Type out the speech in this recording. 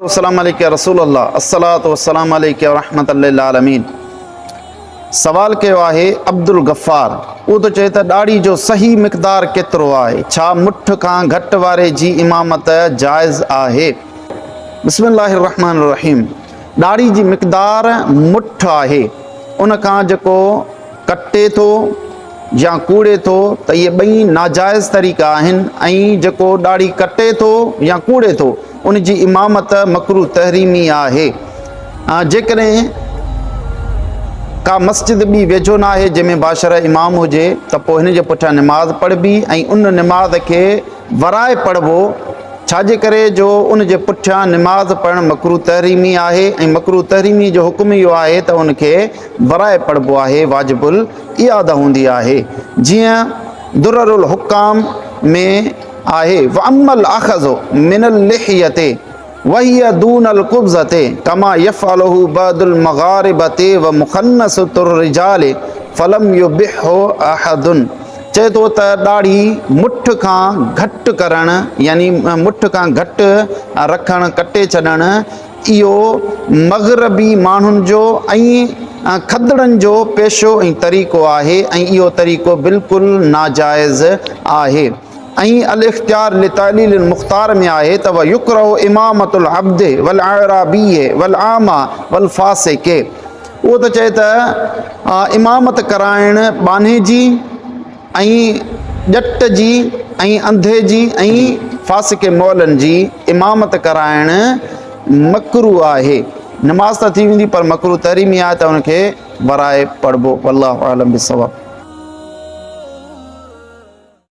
अस्सलाम अलैका रसूलुल्लाह अस्सलातु वस्सलाम अलैका रहमतुल्लिल आलमीन। सवाल कयो आहे अब्दुल गफ़ार। वो तो चए त ॾाढ़ी जो सही मिक़दार केतिरो आहे? छा मुठ खां घटि वारे जी इमामत जाइज़ आहे? बिस्मिल्लाहिर रहमानिर रहीम। ॾाढ़ी जी मिक़दार मुठ आहे, उन खां जेको कटे थो या कूड़े थो त इहे ॿई नाजाइज़ तरीक़ा आहिनि। ऐं जेको ॾाढ़ी कटे थो या कूड़े थो उन जी इमामत मकरू तहरीमी आहे। जेकॾहिं का मस्जिद ॿी वेझो न आहे जंहिंमें बाशरा इमाम हुजे त पोइ हिन जे पुठियां निमाज़ पढ़बी ऐं उन निमाज़ खे वराए पढ़बो। छाजे करे जो उन जे पुठियां निमाज़ पढ़णु मकरू तहरीमी आहे ऐं मकरू तहरीमी जो हुकुम इहो आहे त उनखे वराए पढ़बो आहे, वाजिबुल इयादा हूंदी आहे। जीअं दुर्रुल हुकाम में आहे वअम्मल अख़ज़ु मिनल लिहयते वहिय दूनल कुब्ज़ते कमा यफ़अलुहु बअदुल मग़ारिबते व मुख़न्नसतुर रिजाल फलम युबिहु अहदुन। चए थो त ॾाढ़ी मुठ खां घटि करणु यानी मुठ खां घटि रखणु, कटे छॾणु, इहो मग़रबी माण्हुनि जो ऐं खदड़नि जो पेशो ऐं तरीक़ो आहे ऐं इहो तरीक़ो बिल्कुलु नाजाइज़ आहे। ऐं अल इख्तियार लितालील मुख़्तार में आहे त व युकरहु इमामतुल अब्द वल अराबी वल आमा वल फासिके। उहो त चए त इमामत कराइणु बाने जी ऐं ॼट जी ऐं अंधे जी ऐं फासिके मौलनि जी इमामत कराइणु मकरू आहे। नमाज़ त थी वेंदी पर मकरू तहरीमी आहे त उनखे वराए पढ़बो। वल्लाहु आलम बिस्सवाब।